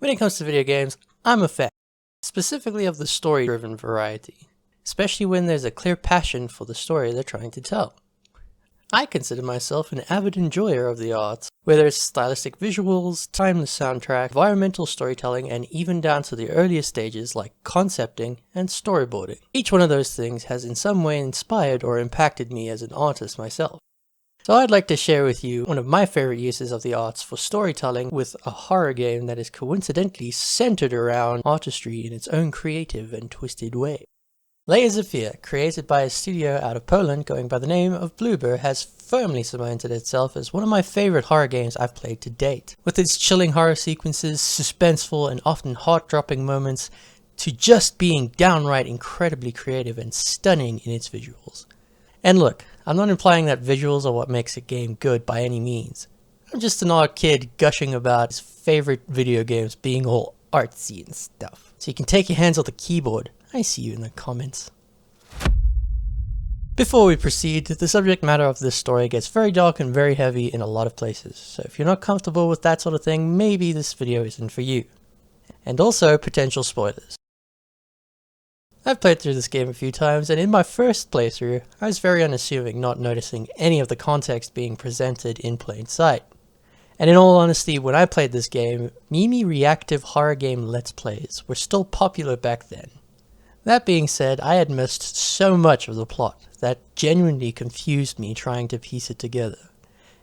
When it comes to video games, I'm a fan, specifically of the story-driven variety, especially when there's a clear passion for the story they're trying to tell. I consider myself an avid enjoyer of the arts, whether it's stylistic visuals, timeless soundtrack, environmental storytelling, and even down to the earlier stages like concepting and storyboarding. Each one of those things has in some way inspired or impacted me as an artist myself. So I'd like to share with you one of my favorite uses of the arts for storytelling with a horror game that is coincidentally centered around artistry in its own creative and twisted way. Layers of Fear, created by a studio out of Poland going by the name of Bloober, has firmly cemented itself as one of my favorite horror games I've played to date. With its chilling horror sequences, suspenseful and often heart-dropping moments, to just being downright incredibly creative and stunning in its visuals. And look, I'm not implying that visuals are what makes a game good by any means. I'm just an odd kid gushing about his favorite video games being all artsy and stuff. So you can take your hands off the keyboard. I see you in the comments. Before we proceed, the subject matter of this story gets very dark and very heavy in a lot of places, so if you're not comfortable with that sort of thing, maybe this video isn't for you. And also potential spoilers. I've played through this game a few times, and in my first playthrough, I was very unassuming, not noticing any of the context being presented in plain sight. And in all honesty, when I played this game, meme reactive horror game let's plays were still popular back then. That being said, I had missed so much of the plot that genuinely confused me trying to piece it together.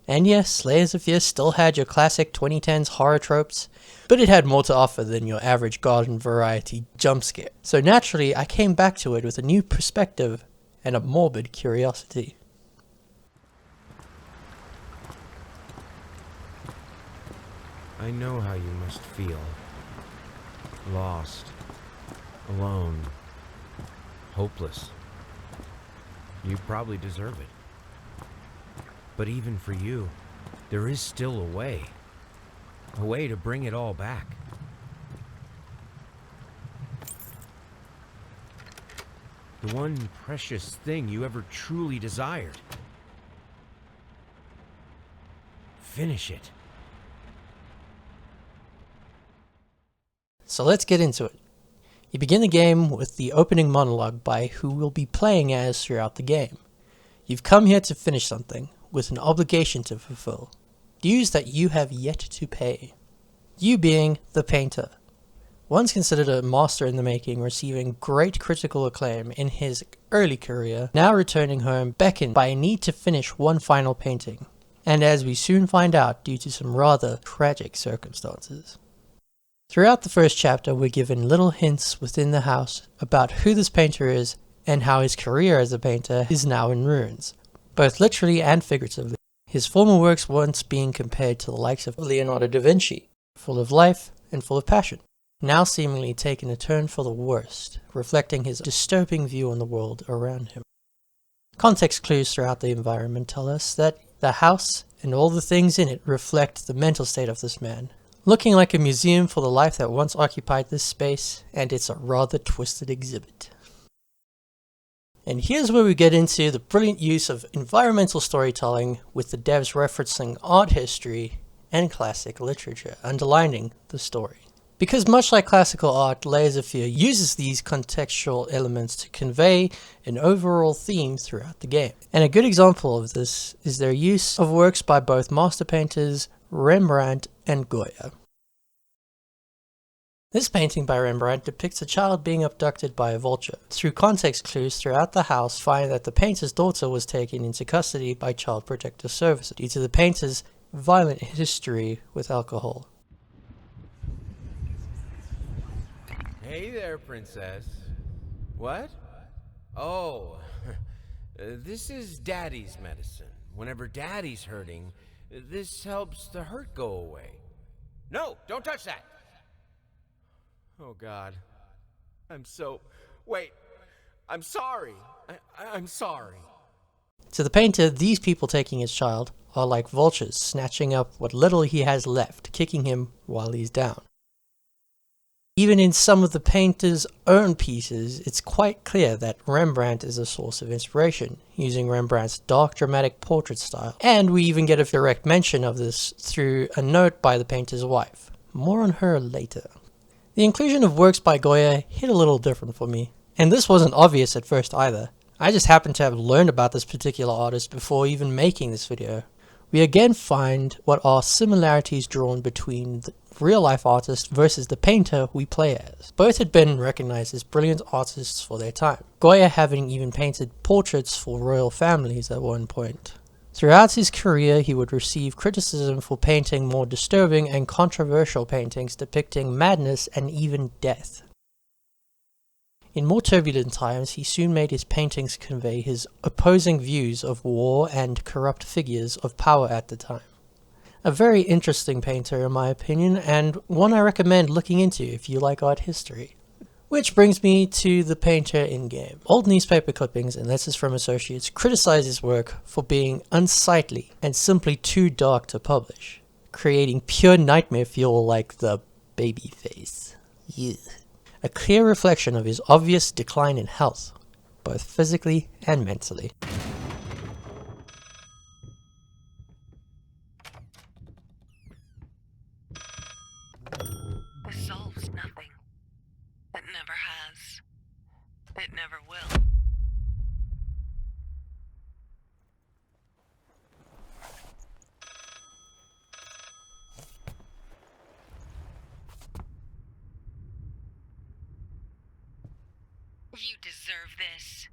And yes, Layers of Fear still had your classic 2010s horror tropes, but it had more to offer than your average garden variety jump scare. So naturally, I came back to it with a new perspective and a morbid curiosity. I know how you must feel. Lost. Alone. Hopeless. You probably deserve it. But even for you, there is still a way. A way to bring it all back. The one precious thing you ever truly desired. Finish it. So let's get into it. You begin the game with the opening monologue by who will be playing as throughout the game. You've come here to finish something, with an obligation to fulfill, dues that you have yet to pay. You being the painter. Once considered a master in the making, receiving great critical acclaim in his early career, now returning home beckoned by a need to finish one final painting, and as we soon find out, due to some rather tragic circumstances. Throughout the first chapter, we're given little hints within the house about who this painter is and how his career as a painter is now in ruins, both literally and figuratively. His former works once being compared to the likes of Leonardo da Vinci, full of life and full of passion, now seemingly taken a turn for the worst, reflecting his disturbing view on the world around him. Context clues throughout the environment tell us that the house and all the things in it reflect the mental state of this man, looking like a museum for the life that once occupied this space, and it's a rather twisted exhibit. And here's where we get into the brilliant use of environmental storytelling, with the devs referencing art history and classic literature, underlining the story. Because much like classical art, Layers of Fear uses these contextual elements to convey an overall theme throughout the game. And a good example of this is their use of works by both master painters Rembrandt and Goya. This painting by Rembrandt depicts a child being abducted by a vulture. Through context clues throughout the house, find that the painter's daughter was taken into custody by Child Protective Services due to the painter's violent history with alcohol. Hey there, princess. What? Oh, this is Daddy's medicine. Whenever Daddy's hurting, this helps the hurt go away. No, don't touch that! Oh, God. Wait. I'm sorry. I'm sorry. To the painter, these people taking his child are like vultures snatching up what little he has left, kicking him while he's down. Even in some of the painter's own pieces, it's quite clear that Rembrandt is a source of inspiration, using Rembrandt's dark dramatic portrait style. And we even get a direct mention of this through a note by the painter's wife, More on her later. The inclusion of works by Goya hit a little different for me, and this wasn't obvious at first either. I just happened to have learned about this particular artist before even making this video. We again find what are similarities drawn between the real-life artist versus the painter we play as. Both had been recognized as brilliant artists for their time, Goya having even painted portraits for royal families at one point. Throughout his career, he would receive criticism for painting more disturbing and controversial paintings depicting madness and even death. In more turbulent times, he soon made his paintings convey his opposing views of war and corrupt figures of power at the time. A very interesting painter in my opinion, and one I recommend looking into if you like art history. Which brings me to the painter in-game. Old newspaper clippings and letters from associates criticize his work for being unsightly and simply too dark to publish, creating pure nightmare fuel like the baby face. Yeah. A clear reflection of his obvious decline in health, both physically and mentally. This solves nothing. It never has. It never will. You deserve this.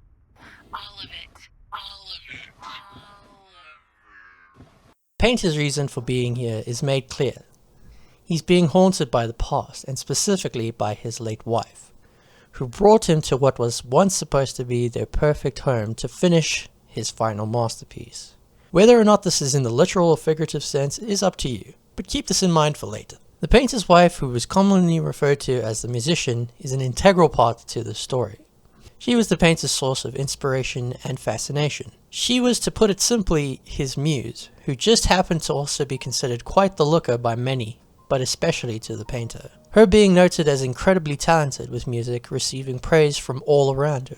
All of it. All of it. All of it. Painter's reason for being here is made clear. He's being haunted by the past, and specifically by his late wife, who brought him to what was once supposed to be their perfect home to finish his final masterpiece. Whether or not this is in the literal or figurative sense is up to you, but keep this in mind for later. The painter's wife, who was commonly referred to as the musician, is an integral part to the story. She was the painter's source of inspiration and fascination. She was, to put it simply, his muse, who just happened to also be considered quite the looker by many, but especially to the painter. Her being noted as incredibly talented with music, receiving praise from all around her.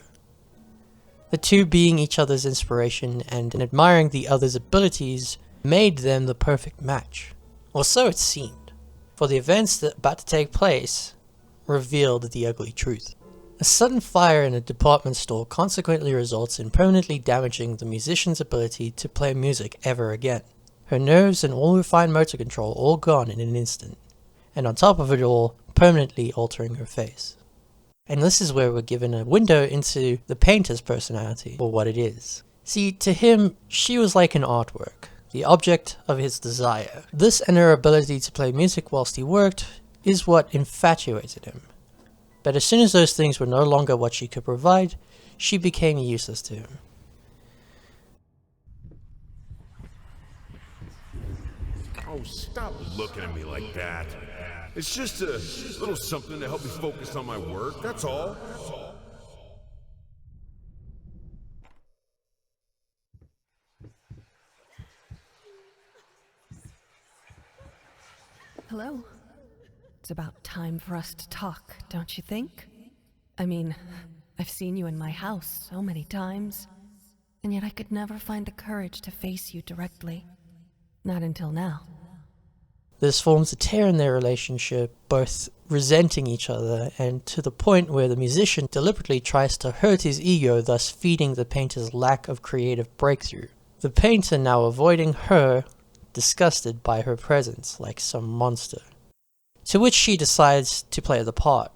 The two being each other's inspiration and admiring the other's abilities made them the perfect match. Or so it seemed, for the events that about to take place revealed the ugly truth. A sudden fire in a department store consequently results in permanently damaging the musician's ability to play music ever again. Her nerves and all her fine motor control all gone in an instant, and on top of it all, permanently altering her face. And this is where we're given a window into the painter's personality, or what it is. See, to him, she was like an artwork, the object of his desire. This and her ability to play music whilst he worked is what infatuated him. But as soon as those things were no longer what she could provide, she became useless to him. Oh, stop looking at me like that. It's just a little something to help me focus on my work, that's all. Hello. It's about time for us to talk, don't you think? I mean, I've seen you in my house so many times, and yet I could never find the courage to face you directly. Not until now. This forms a tear in their relationship, both resenting each other, and to the point where the musician deliberately tries to hurt his ego, thus feeding the painter's lack of creative breakthrough. The painter now avoiding her, disgusted by her presence like some monster. To which she decides to play the part,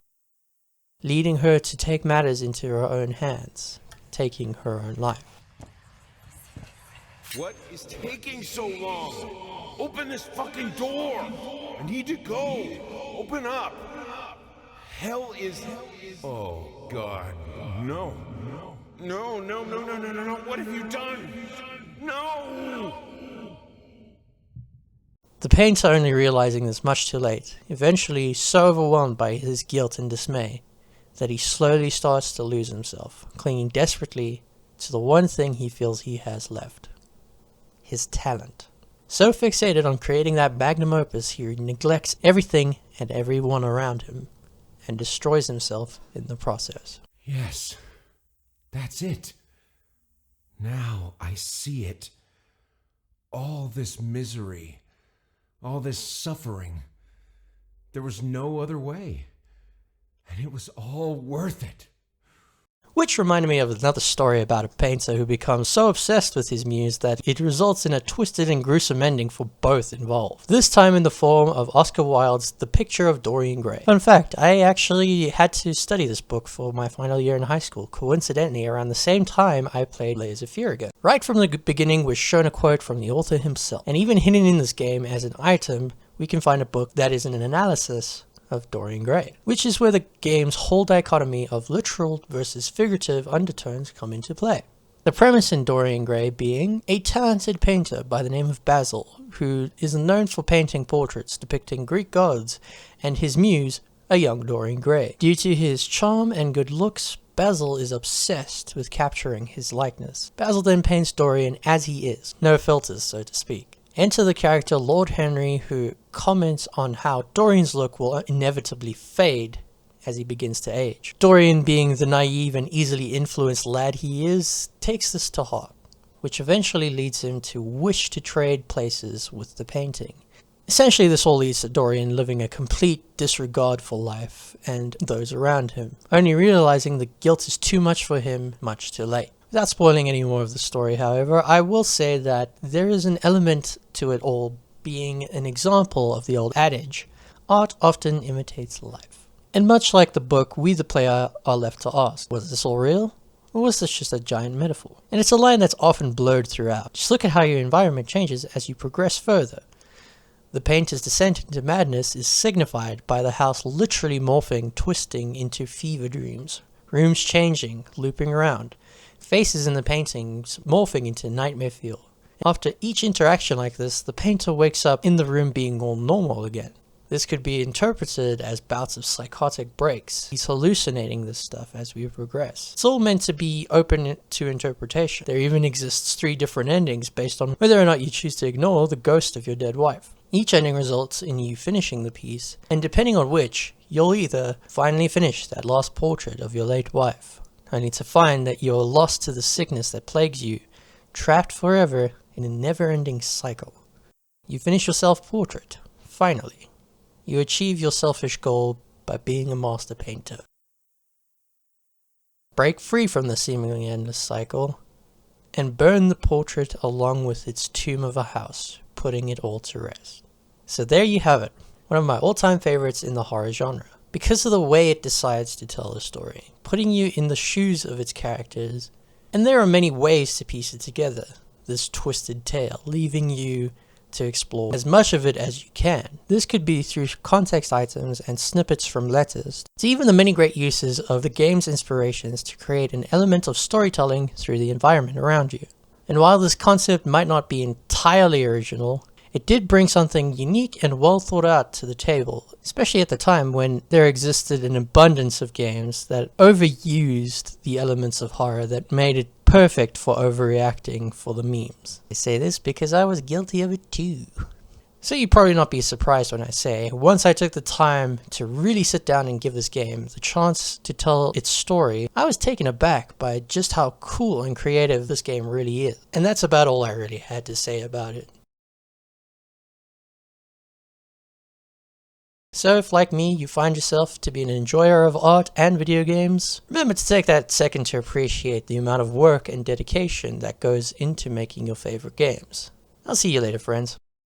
leading her to take matters into her own hands, taking her own life. What is taking so long? Open this fucking door! I need to go! Open up! Hell is... Oh, God. No. No, no, no, no, no, no, no. What have you done? No! The painter, only realizing this much too late, eventually so overwhelmed by his guilt and dismay, that he slowly starts to lose himself, clinging desperately to the one thing he feels he has left. His talent. So fixated on creating that magnum opus, he neglects everything and everyone around him, and destroys himself in the process. Yes. That's it. Now I see it. All this misery, all this suffering, There was no other way. And it was all worth it. Which reminded me of another story about a painter who becomes so obsessed with his muse that it results in a twisted and gruesome ending for both involved. This time in the form of Oscar Wilde's The Picture of Dorian Gray. Fun fact, I actually had to study this book for my final year in high school, coincidentally around the same time I played Layers of Fear again. Right from the beginning we're shown a quote from the author himself, and even hidden in this game as an item, we can find a book that is an analysis of Dorian Gray, which is where the game's whole dichotomy of literal versus figurative undertones come into play. The premise in Dorian Gray being a talented painter by the name of Basil, who is known for painting portraits depicting Greek gods, and his muse, a young Dorian Gray. Due to his charm and good looks, Basil is obsessed with capturing his likeness. Basil then paints Dorian as he is, no filters so to speak. Enter the character Lord Henry, who comments on how Dorian's look will inevitably fade as he begins to age. Dorian, being the naive and easily influenced lad he is, takes this to heart, which eventually leads him to wish to trade places with the painting. Essentially, this all leads to Dorian living a complete disregard for life and those around him, only realizing the guilt is too much for him much too late. Without spoiling any more of the story, however, I will say that there is an element to it all being an example of the old adage, art often imitates life. And much like the book, we the player are left to ask, was this all real? Or was this just a giant metaphor? And it's a line that's often blurred throughout. Just look at how your environment changes as you progress further. The painter's descent into madness is signified by the house literally morphing, twisting into fever dreams, rooms changing, looping around, faces in the paintings morphing into nightmare fuel. After each interaction like this, the painter wakes up in the room being all normal again. This could be interpreted as bouts of psychotic breaks. He's hallucinating this stuff as we progress. It's all meant to be open to interpretation. There even exists 3 different endings based on whether or not you choose to ignore the ghost of your dead wife. Each ending results in you finishing the piece, and depending on which, you'll either finally finish that last portrait of your late wife, only to find that you're lost to the sickness that plagues you, trapped forever in a never-ending cycle. You finish your self-portrait, finally. You achieve your selfish goal by being a master painter. Break free from the seemingly endless cycle, and burn the portrait along with its tomb of a house, putting it all to rest. So there you have it, one of my all-time favorites in the horror genre. Because of the way it decides to tell a story, putting you in the shoes of its characters, and there are many ways to piece it together, this twisted tale, leaving you to explore as much of it as you can. This could be through context items and snippets from letters, to even the many great uses of the game's inspirations to create an element of storytelling through the environment around you. And while this concept might not be entirely original, it did bring something unique and well thought out to the table, especially at the time when there existed an abundance of games that overused the elements of horror that made it perfect for overreacting for the memes. I say this because I was guilty of it too. So you'd probably not be surprised when I say, once I took the time to really sit down and give this game the chance to tell its story, I was taken aback by just how cool and creative this game really is. And that's about all I really had to say about it. So if, like me, you find yourself to be an enjoyer of art and video games, remember to take that second to appreciate the amount of work and dedication that goes into making your favorite games. I'll see you later, friends.